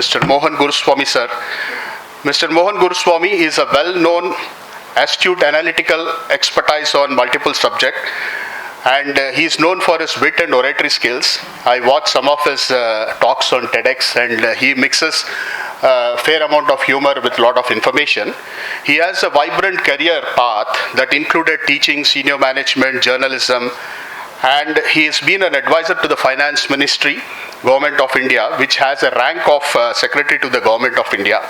Mr. Mohan Guruswamy, sir. Mr. Mohan Guruswamy is a well-known, astute analytical expertise on multiple subjects, and he is known for his wit and oratory skills. I watched some of his talks on TEDx, and he mixes a fair amount of humor with a lot of information. He has a vibrant career path that included teaching, senior management, journalism, and he has been an advisor to the Finance Ministry, Government of India, which has a rank of Secretary to the Government of India.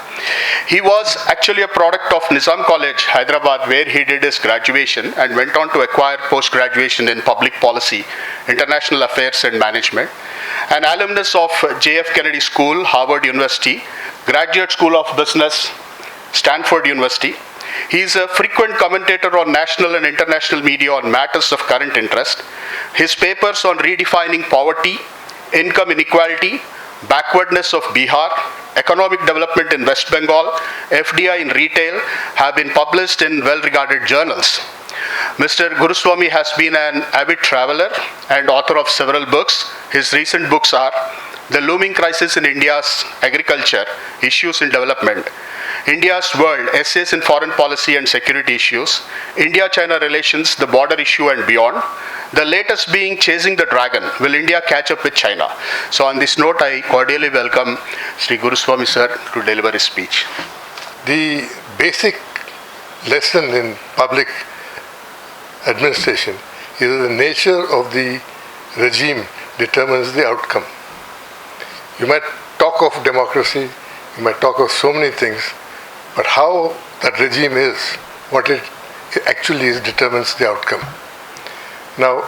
He was actually a product of Nizam College, Hyderabad, where he did his graduation and went on to acquire post-graduation in public policy, international affairs and management. An alumnus of J.F. Kennedy School, Harvard University, Graduate School of Business, Stanford University. He is a frequent commentator on national and international media on matters of current interest. His papers on redefining poverty, income inequality, backwardness of Bihar, economic development in West Bengal, FDI in retail have been published in well-regarded journals. Mr. Guruswamy has been an avid traveler and author of several books. His recent books are The Looming Crisis in India's Agriculture, Issues in Development, India's World, Essays in Foreign Policy and Security Issues, India-China Relations, The Border Issue and Beyond, the latest being Chasing the Dragon, Will India Catch Up with China? So on this note, I cordially welcome Shri Guruswamy sir to deliver his speech. The basic lesson in public administration is that the nature of the regime determines the outcome. You might talk of democracy, you might talk of so many things, but how that regime is, what it actually is, determines the outcome. Now,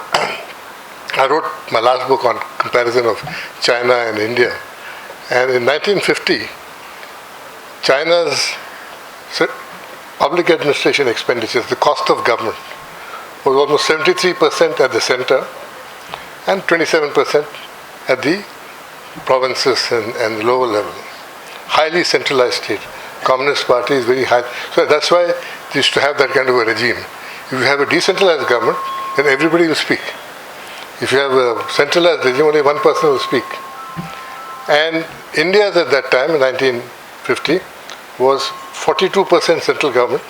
I wrote my last book on comparison of China and India, and in 1950, China's public administration expenditures, the cost of government, was almost 73% at the center and 27% at the provinces and the lower level. Highly centralized state. Communist Party is very high. So that's why they used to have that kind of a regime. If you have a decentralized government, then everybody will speak. If you have a centralized regime, only one person will speak. And India at that time, in 1950, was 42% central government,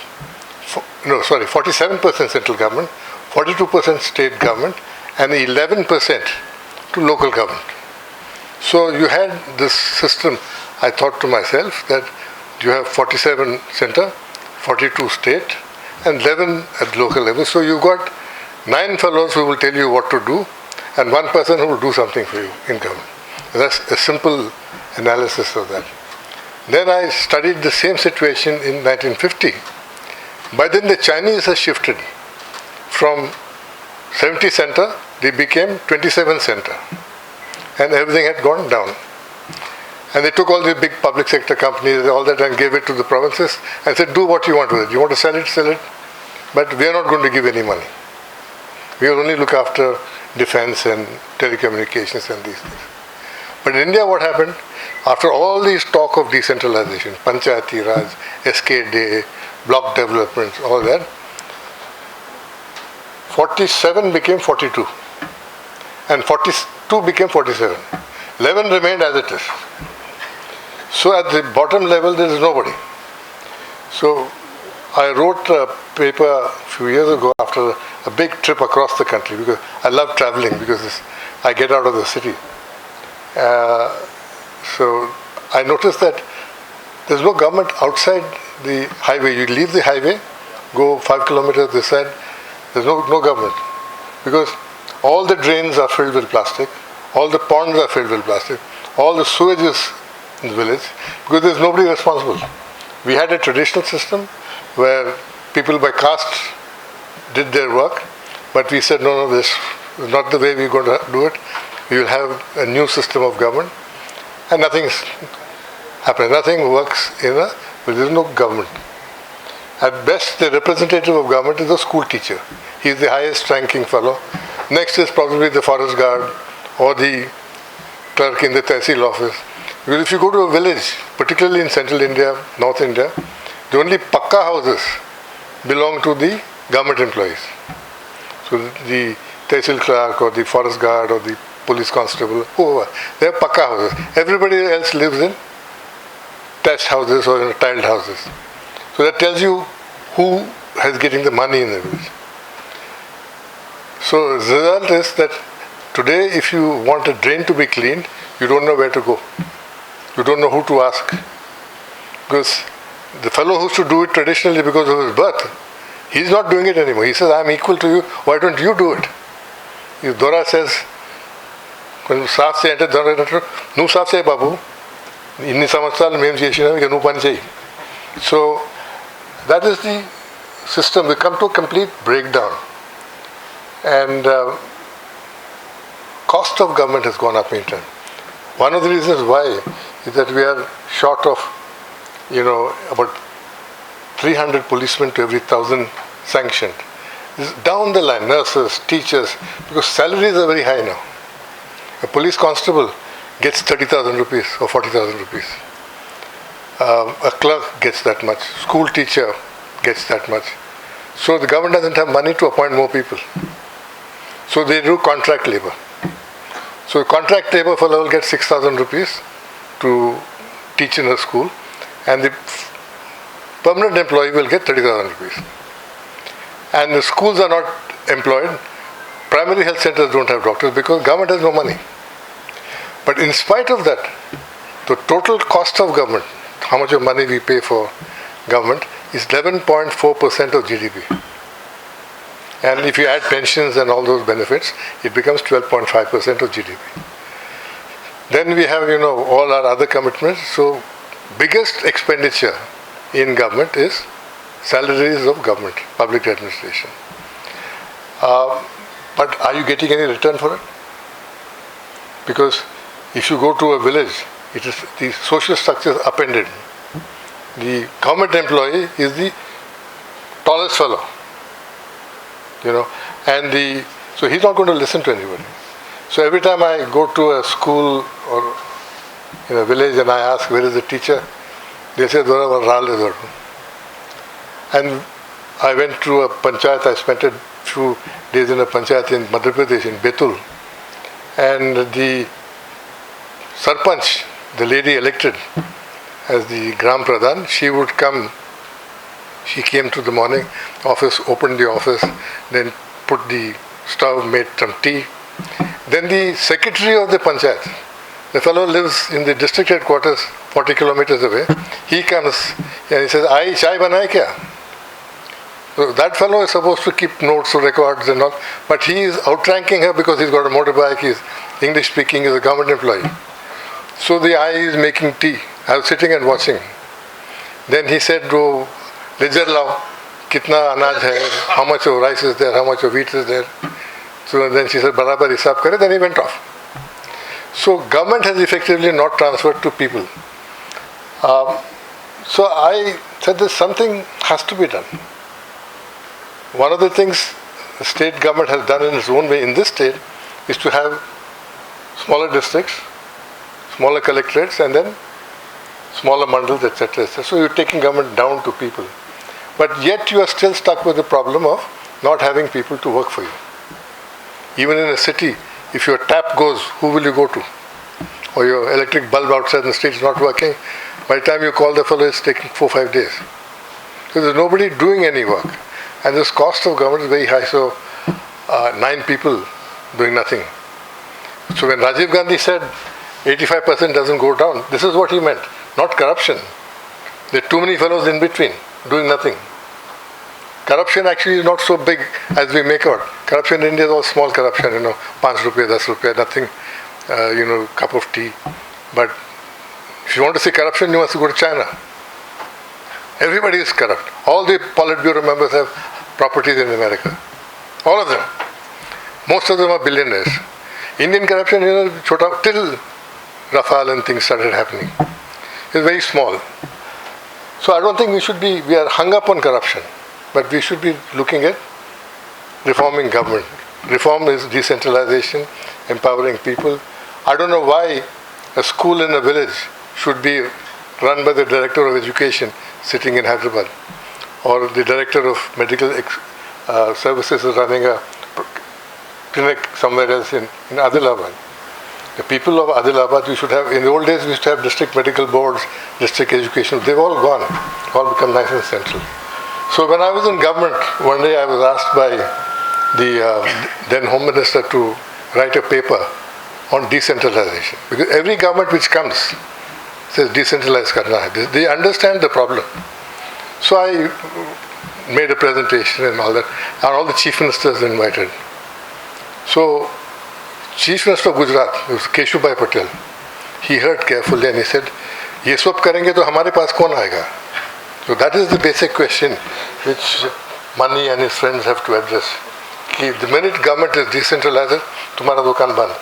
47% central government, 42% state government, and 11% to local government. So you had this system. I thought to myself that you have 47 center, 42 state, and 11 at local level. So you got 9 fellows who will tell you what to do, and 1 person who will do something for you in government. That's a simple analysis of that. Then I studied the same situation in 1950. By then the Chinese have shifted from 70 center, they became 27 center, and everything had gone down. And they took all the big public sector companies, all that, and gave it to the provinces and said, do what you want with it. You want to sell it, sell it. But we are not going to give any money. We will only look after defense and telecommunications and these things. But in India, what happened? After all these talk of decentralization, Panchayati Raj, SKD, block developments, all that, 47 became 42. And 42 became 47. 11 remained as it is. So at the bottom level, there is nobody. So I wrote a paper a few years ago after a big trip across the country, because I love traveling, because I get out of the city. So I noticed that there's no government outside the highway. You leave the highway, go 5 kilometers this side, there's no government. Because all the drains are filled with plastic, all the ponds are filled with plastic, all the sewage is in the village, because there's nobody responsible. We had a traditional system where people by caste did their work, but we said, no, this is not the way we're going to do it. We will have a new system of government, and nothing's happened. Nothing works where there is no government. At best, the representative of government is a school teacher. He is the highest ranking fellow. Next is probably the forest guard or the clerk in the Tehsil office. Because if you go to a village, particularly in central India, North India, the only pakka houses belong to the government employees. So the Tehsil clerk or the forest guard or the police constable, whoever, they have pakka houses. Everybody else lives in detached houses or in tiled houses. So that tells you who is getting the money in the village. So the result is that today if you want a drain to be cleaned, you don't know where to go. You don't know who to ask. Because the fellow who used to do it traditionally because of his birth, he's not doing it anymore. He says, I'm equal to you, why don't you do it? If Dora says, when సాఫ్ చేయంటే దొర నువ్వు సాఫ్ చేయి బాబు ఇన్ని సంవత్సరాలు మేము చేసినాం ఇక నువ్వు పని చేయి. So that is the system. We come to a complete breakdown. And cost of government has gone up in turn. One of the reasons why is that we are short of, about 300 policemen to every 1,000 sanctioned. Down the line, nurses, teachers, because salaries are very high now. A police constable gets 30,000 rupees or 40,000 rupees. A clerk gets that much. School teacher gets that much. So the government doesn't have money to appoint more people. So they do contract labor. So contract labor fellow will get 6,000 rupees to teach in a school, and the permanent employee will get 30,000 rupees. And the schools are not employed. Primary health centers don't have doctors because government has no money. But in spite of that, the total cost of government, how much of money we pay for government, is 11.4% of GDP. And if you add pensions and all those benefits, it becomes 12.5% of GDP. Then we have, all our other commitments. So biggest expenditure in government is salaries of government, public administration. But are you getting any return for it? Because if you go to a village, it is the social structure is upended. The government employee is the tallest fellow, and so he's not going to listen to anybody. So every time I go to a school or in a village and I ask where is the teacher, they say and I went to a panchayat. I spent a few days in a panchayat in Marredpally in Betul, and the sarpanch, the lady elected as the Gram Pradhan, she would come. She came to the morning office, opened the office, then put the stove, made some tea. Then the secretary of the panchayat, the fellow lives in the district headquarters 40 kilometers away. He comes and he says, "Ai chai banai kya?" So that fellow is supposed to keep notes or records and all, but he is outranking her because he's got a motorbike, he's English speaking, he's a government employee. So the eye is making tea. I was sitting and watching. Then he said, "Oh, ledger lao, kitna anaj hai, how much of rice is there, how much of wheat is there." So then she said, "Barabar hisab kare," then he went off. So government has effectively not transferred to people. So I said that something has to be done. One of the things the state government has done in its own way in this state is to have smaller districts, smaller collectorates, and then smaller mandals, etc., etc. So you're taking government down to people. But yet you are still stuck with the problem of not having people to work for you. Even in a city, if your tap goes, who will you go to? Or your electric bulb outside the street is not working, by the time you call the fellow, it's taking 4-5 days. So there's nobody doing any work. And this cost of government is very high, so 9 people doing nothing. So when Rajiv Gandhi said 85% doesn't go down, this is what he meant, not corruption. There are too many fellows in between, doing nothing. Corruption actually is not so big as we make out. Corruption in India is all small corruption, 5 rupees, 10 rupees, nothing, cup of tea. But if you want to see corruption, you must go to China. Everybody is corrupt. All the Politburo members have properties in America. All of them. Most of them are billionaires. Indian corruption, till Rafale and things started happening, is very small. So I don't think we are hung up on corruption, but we should be looking at reforming government. Reform is decentralization, empowering people. I don't know why a school in a village should be run by the director of education sitting in Hyderabad, or the director of medical services is running a clinic somewhere else in Adilabad. The people of Adilabad, we should have, in the old days we used to have district medical boards, district education, they've all gone, all become nice and central. So when I was in government, one day I was asked by the then Home Minister to write a paper on decentralization. Because every government which comes says decentralize karna hai. They understand the problem. So I made a presentation and all that, and all the chief ministers invited. So Chief Minister of Gujarat, it was Keshubhai Patel, he heard carefully and he said, ये सब करेंगे तो हमारे पास कौन आएगा? So that is the basic question which Mani and his friends have to address. कि the minute government is decentralized, तुम्हारा दुकान बंद.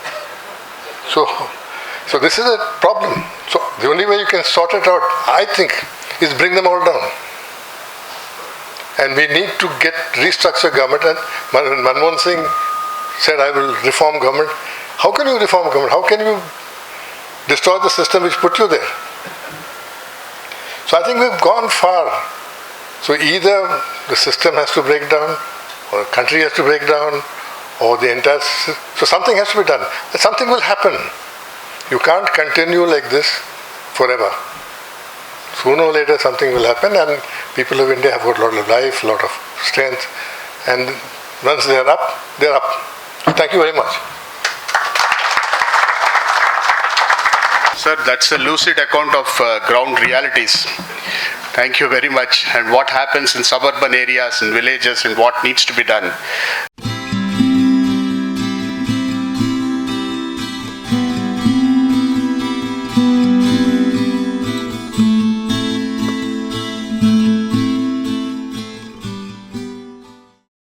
So this is a problem. So the only way you can sort it out, I think, is bring them all down. And we need to restructure government. And Manmohan Singh said, I will reform government. How can you reform government? How can you destroy the system which put you there? So I think we've gone far. So either the system has to break down, or the country has to break down, or the entire system. So something has to be done. Something will happen. You can't continue like this forever. Sooner or later something will happen, and people of India have got a lot of life, a lot of strength, and once they're up, they're up. Thank you very much. Sir, that's a lucid account of ground realities. Thank you very much. And what happens in suburban areas and villages and what needs to be done.